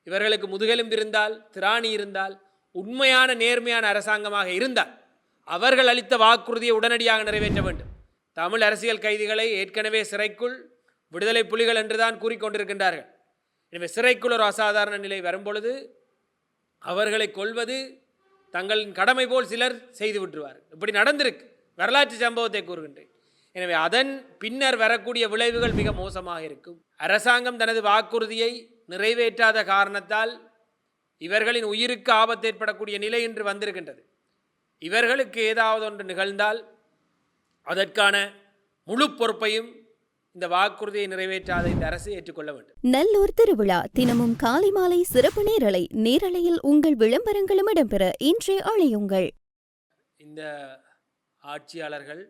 இவர்களுக்கு முதுகெலும்பு இருந்தால், திராணி இருந்தால், உண்மையான நேர்மையான அரசாங்கமாக இருந்தால் அவர்கள் அளித்த வாக்குறுதியை உடனடியாக நிறைவேற்ற வேண்டும். தமிழ் அரசியல் கைதிகளை ஏற்கனவே சிறைக்குள் விடுதலை புலிகள் என்றுதான் கூறிக்கொண்டிருக்கின்றார்கள். எனவே சிறைக்குள் ஒரு அசாதாரண நிலை வரும்பொழுது அவர்களை கொல்வது தங்களின் கடமை போல் சிலர் செய்து விட்டுருவார். இப்படி நடந்திருக்கு, வரலாற்று சம்பவத்தை கூறுகின்றேன். எனவே அதன் பின்னர் வரக்கூடிய விளைவுகள் மிக மோசமாக இருக்கும். அரசாங்கம் தனது வாக்குறுதியை நிறைவேற்றாத காரணத்தால் இவர்களின் உயிருக்கு ஆபத்து ஏற்படக்கூடிய நிலை இன்று வந்திருக்கின்றது. இவர்களுக்கு ஏதாவது ஒன்று நிகழ்ந்தால் அதற்கான முழு பொறுப்பையும் இந்த வாக்குறுதியை நிறைவேற்றாத இந்த அரசு ஏற்றுக்கொள்ள வேண்டும். நல்லூர் திருவிழா தினமும் காலை மாலை சிறப்பு நேரலையில் உங்கள் விளம்பரங்களும் இடம்பெற இன்றே அழையுங்கள். இந்த ஆட்சியாளர்கள்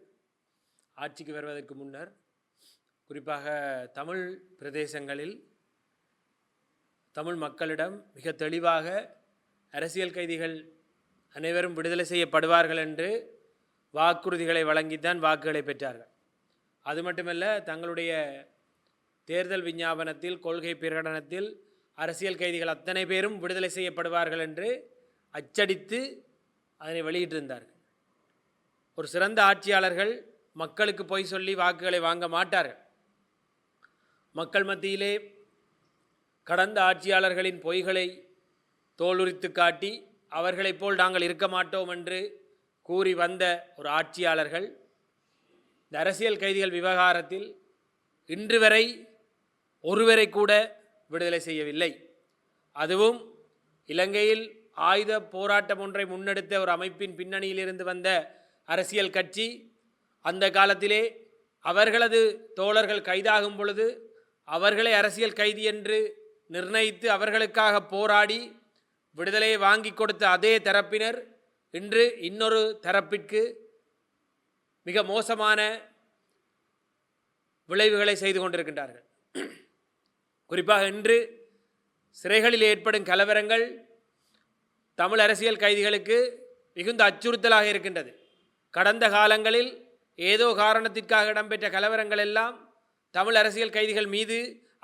ஆட்சிக்கு வருவதற்கு முன்னர் குறிப்பாக தமிழ் பிரதேசங்களில் தமிழ் மக்களிடம் மிக தெளிவாக அரசியல் கைதிகள் அனைவரும் விடுதலை செய்யப்படுவார்கள் என்று வாக்குறுதிகளை வழங்கித்தான் வாக்குகளை பெற்றார்கள். அது மட்டுமல்ல, தங்களுடைய தேர்தல் விஞ்ஞாபனத்தில், கொள்கை பிரகடனத்தில் அரசியல் கைதிகள் அத்தனை பேரும் விடுதலை செய்யப்படுவார்கள் என்று அச்சடித்து அதனை வெளியிட்டிருந்தார்கள். ஒரு சிறந்த ஆட்சியாளர்கள் மக்களுக்கு பொய் சொல்லி வாக்குகளை வாங்க மாட்டார்கள். மக்கள் மத்தியிலே கடந்த ஆட்சியாளர்களின் பொய்களை தோலுரித்து காட்டி அவர்களைப் போல் நாங்கள் இருக்க மாட்டோம் என்று கூறி வந்த ஒரு ஆட்சியாளர்கள் இந்த அரசியல் கைதிகள் விவகாரத்தில் இன்று வரை ஒருவரை கூட விடுதலை செய்யவில்லை. அதுவும் இலங்கையில் ஆயுத போராட்டம் ஒன்றை முன்னெடுத்த ஒரு அமைப்பின் பின்னணியிலிருந்து வந்த அரசியல் கட்சி அந்த காலத்திலே அவர்களது தோழர்கள் கைதாகும் பொழுது அவர்களை அரசியல் கைதி என்று நிர்ணயித்து அவர்களுக்காக போராடி விடுதலையை வாங்கி கொடுத்த அதே தரப்பினர் இன்று இன்னொரு தரப்பிற்கு மிக மோசமான விளைவுகளை செய்து கொண்டிருக்கின்றார்கள். குறிப்பாக இன்று சிறைகளில் ஏற்படும் கலவரங்கள் தமிழ் அரசியல் கைதிகளுக்கு மிகுந்த அச்சுறுத்தலாக இருக்கின்றது. கடந்த காலங்களில் ஏதோ காரணத்திற்காக இடம்பெற்ற கலவரங்கள் எல்லாம் தமிழ் அரசியல் கைதிகள் மீது,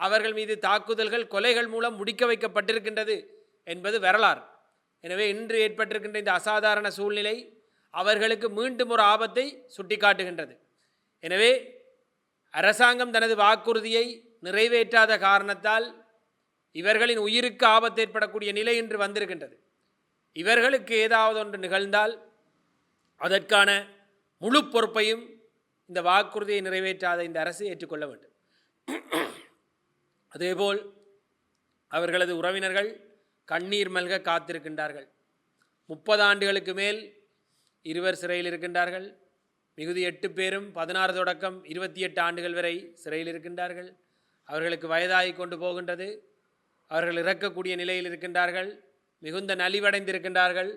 அவர்கள் மீது தாக்குதல்கள், கொலைகள் மூலம் முடிக்க வைக்கப்பட்டிருக்கின்றது என்பது வரலாறு. எனவே இன்று ஏற்பட்டிருக்கின்ற இந்த அசாதாரண சூழ்நிலை அவர்களுக்கு மீண்டும் ஒரு ஆபத்தை சுட்டிக்காட்டுகின்றது. எனவே அரசாங்கம் தனது வாக்குறுதியை நிறைவேற்றாத காரணத்தால் இவர்களின் உயிருக்கு ஆபத்து ஏற்படக்கூடிய நிலை இன்று வந்திருக்கின்றது. இவர்களுக்கு ஏதாவது ஒன்று நிகழ்ந்தால் அதற்கான முழு பொறுப்பையும் இந்த வாக்குறுதியை நிறைவேற்றாத இந்த அரசு ஏற்றுக்கொள்ள வேண்டும். அதேபோல் அவர்களது உறவினர்கள் கண்ணீர் மல்க காத்திருக்கின்றார்கள். 30 ஆண்டுகளுக்கு மேல் 2 சிறையில் இருக்கின்றார்கள். மிகுதி 8 பேரும் 16 தொடக்கம் 28 ஆண்டுகள் வரை சிறையில் இருக்கின்றார்கள். அவர்களுக்கு வயதாகி கொண்டு போகின்றது. அவர்கள் இறக்கக்கூடிய நிலையில் இருக்கின்றார்கள். மிகுந்த நலிவடைந்திருக்கின்றார்கள்.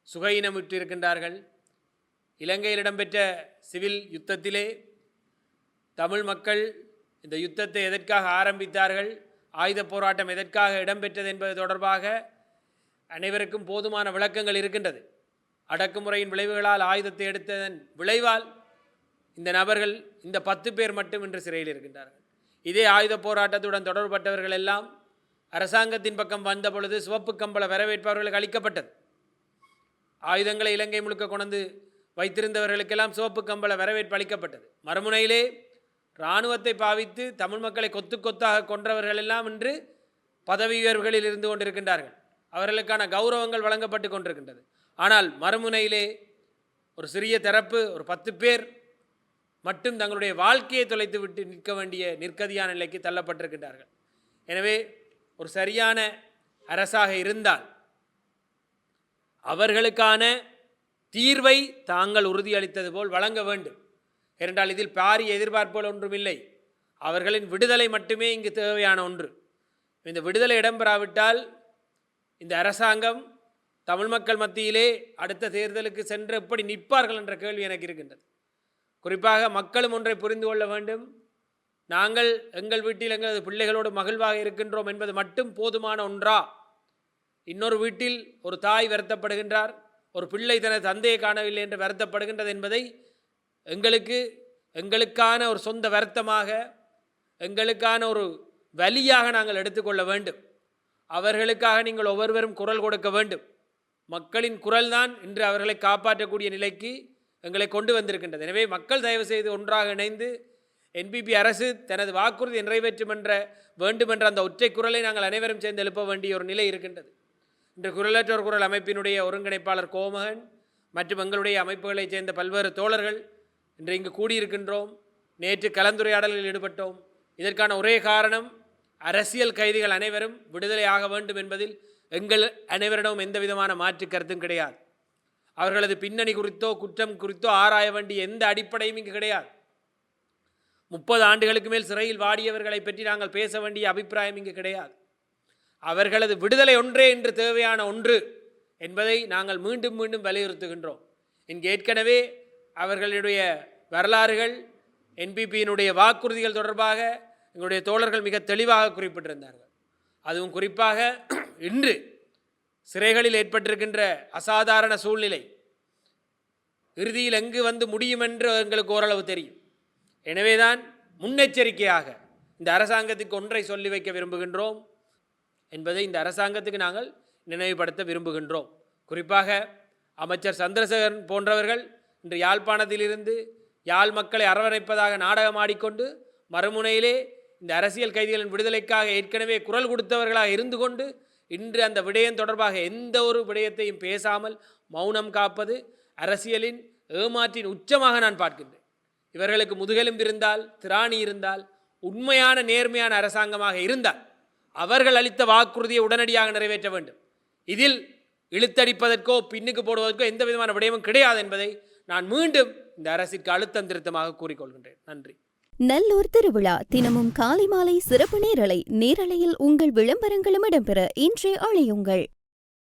சுகையினமுற்று இருக்கின்றார்கள். இலங்கையில் இடம்பெற்ற சிவில் யுத்தத்திலே தமிழ் மக்கள் இந்த யுத்தத்தை எதற்காக ஆரம்பித்தார்கள், ஆயுத போராட்டம் எதற்காக இடம்பெற்றது என்பது தொடர்பாக அனைவருக்கும் போதுமான விளக்கங்கள் இருக்கின்றது. அடக்குமுறையின் விளைவுகளால் ஆயுதத்தை எடுத்ததன் விளைவால் இந்த நபர்கள், இந்த 10 பேர் மட்டும் இன்று சிறையில் இருக்கின்றார்கள். இதே ஆயுத போராட்டத்துடன் தொடர்பட்டவர்கள் எல்லாம் அரசாங்கத்தின் பக்கம் வந்த பொழுது சிவப்பு கம்பள வரவேற்பவர்களுக்கு அளிக்கப்பட்டது. ஆயுதங்களை இலங்கை முழுக்க கொண்டு வைத்திருந்தவர்களுக்கெல்லாம் சிவப்பு கம்பள வரவேற்பு அளிக்கப்பட்டது. மறுமுனையிலே இராணுவத்தை பாவித்து தமிழ் மக்களை கொத்து கொத்தாக கொன்றவர்கள் எல்லாம் இன்று பதவி உயர்வுகளில் இருந்து கொண்டிருக்கின்றார்கள். அவர்களுக்கான கௌரவங்கள் வழங்கப்பட்டு கொண்டிருக்கின்றது. ஆனால் மறுமுனையிலே ஒரு சிறிய தரப்பு, ஒரு 10 பேர் மட்டும் தங்களுடைய வாழ்க்கையை தொலைத்து விட்டு நிற்க வேண்டிய நிற்கதியான நிலைக்கு தள்ளப்பட்டிருக்கின்றார்கள். எனவே ஒரு சரியான அரசாக இருந்தால் அவர்களுக்கான தீர்வை தாங்கள் உறுதியளித்தது போல் வழங்க வேண்டும். ஏனென்றால் இதில் பாரிய எதிர்பார்ப்புகள் ஒன்றுமில்லை. அவர்களின் விடுதலை மட்டுமே இங்கு தேவையான ஒன்று. இந்த விடுதலை இடம்பெறாவிட்டால் இந்த அரசாங்கம் தமிழ் மக்கள் மத்தியிலே அடுத்த தேர்தலுக்கு சென்று எப்படி நிற்பார்கள் என்ற கேள்வி எனக்கு இருக்கின்றது. குறிப்பாக மக்களும் ஒன்றை புரிந்து கொள்ள வேண்டும். நாங்கள் எங்கள் வீட்டில் எங்களது பிள்ளைகளோடு மகிழ்வாக இருக்கின்றோம் என்பது மட்டும் போதுமான ஒன்றா? இன்னொரு வீட்டில் ஒரு தாய் வருத்தப்படுகின்றார், ஒரு பிள்ளை தனது தந்தையை காணவில்லை என்று வருத்தப்படுகின்றது என்பதை எங்களுக்கான ஒரு சொந்த வருத்தமாக, எங்களுக்கான ஒரு வலியாக நாங்கள் எடுத்துக்கொள்ள வேண்டும். அவர்களுக்காக நீங்கள் ஒவ்வொருவரும் குரல் கொடுக்க வேண்டும். மக்களின் குரல்தான் இன்று அவர்களை காப்பாற்றக்கூடிய நிலைக்கு எங்களை கொண்டு வந்திருக்கின்றது. எனவே மக்கள் தயவு செய்து ஒன்றாக இணைந்து என்பிபி அரசு தனது வாக்குறுதி நிறைவேற்றும் வேண்டுமென்ற அந்த ஒற்றை குரலை நாங்கள் அனைவரும் சேர்ந்து எழுப்ப வேண்டிய ஒரு நிலை இருக்கின்றது. இன்று குரலற்றோர் குரல் அமைப்பினுடைய ஒருங்கிணைப்பாளர் கோமகன் மற்றும் எங்களுடைய அமைப்புகளைச் சேர்ந்த பல்வேறு தோழர்கள் இன்று இங்கு கூடியிருக்கின்றோம். நேற்று கலந்துரையாடலில் ஈடுபட்டோம். இதற்கான ஒரே காரணம், அரசியல் கைதிகள் அனைவரும் விடுதலை ஆக வேண்டும் என்பதில் எங்கள் அனைவரிடமும் எந்த விதமான மாற்று கருத்தும் கிடையாது. அவர்களது பின்னணி குறித்தோ குற்றம் குறித்தோ ஆராய வேண்டிய எந்த அடிப்படையும் இங்கு கிடையாது. 30 ஆண்டுகளுக்கு மேல் சிறையில் வாடியவர்களை பற்றி நாங்கள் பேச வேண்டிய அபிப்பிராயம் இங்கு கிடையாது. அவர்களது விடுதலை ஒன்றே இன்று தேவையான ஒன்று என்பதை நாங்கள் மீண்டும் மீண்டும் வலியுறுத்துகின்றோம். இங்கு ஏற்கனவே அவர்களுடைய வரலாறுகள், என்பிபியினுடைய வாக்குறுதிகள் தொடர்பாக எங்களுடைய தோழர்கள் மிக தெளிவாக குறிப்பிட்டிருந்தார்கள். அதுவும் குறிப்பாக இன்று சிறைகளில் ஏற்பட்டிருக்கின்ற அசாதாரண சூழ்நிலை இறுதியில் எங்கு வந்து முடியும் என்று எங்களுக்கு ஓரளவு தெரியும். எனவேதான் முன்னெச்சரிக்கையாக இந்த அரசாங்கத்துக்கு ஒன்றை சொல்லி வைக்க விரும்புகின்றோம் என்பதை இந்த அரசாங்கத்துக்கு நாங்கள் நினைவுபடுத்த விரும்புகின்றோம். குறிப்பாக அமைச்சர் சந்திரசேகரன் போன்றவர்கள் இன்று யாழ்ப்பாணத்திலிருந்து யாழ் மக்களை அரவணைப்பதாக நாடகமாடிக்கொண்டு மறுமுனையிலே இந்த அரசியல் கைதிகளின் விடுதலைக்காக ஏற்கனவே குரல் கொடுத்தவர்களாக இருந்து கொண்டு இன்று அந்த விடயம் தொடர்பாக எந்த ஒரு விடயத்தையும் பேசாமல் மௌனம் காப்பது அரசியலின் ஏமாற்றின் உச்சமாக நான் பார்க்கின்றேன். இவர்களுக்கு முதுகெலும்பு இருந்தால், திராணி இருந்தால், உண்மையான நேர்மையான அரசாங்கமாக இருந்தால் அவர்கள் அளித்த வாக்குறுதியை உடனடியாக நிறைவேற்ற வேண்டும். இதில் இழுத்தடிப்பதற்கோ பின்னுக்கு போடுவதற்கோ எந்த விதமான விடயமும் கிடையாது என்பதை நான் மீண்டும் இந்த அரசிற்கு அழுத்தம் திருத்தமாக கூறிக்கொள்கின்றேன். நன்றி. நல்லூர் திருவிழா தினமும் காலை மாலை சிறப்பு நேரலை. நேரலையில் உங்கள் விளம்பரங்களும் இடம்பெற இன்றே அழையுங்கள்.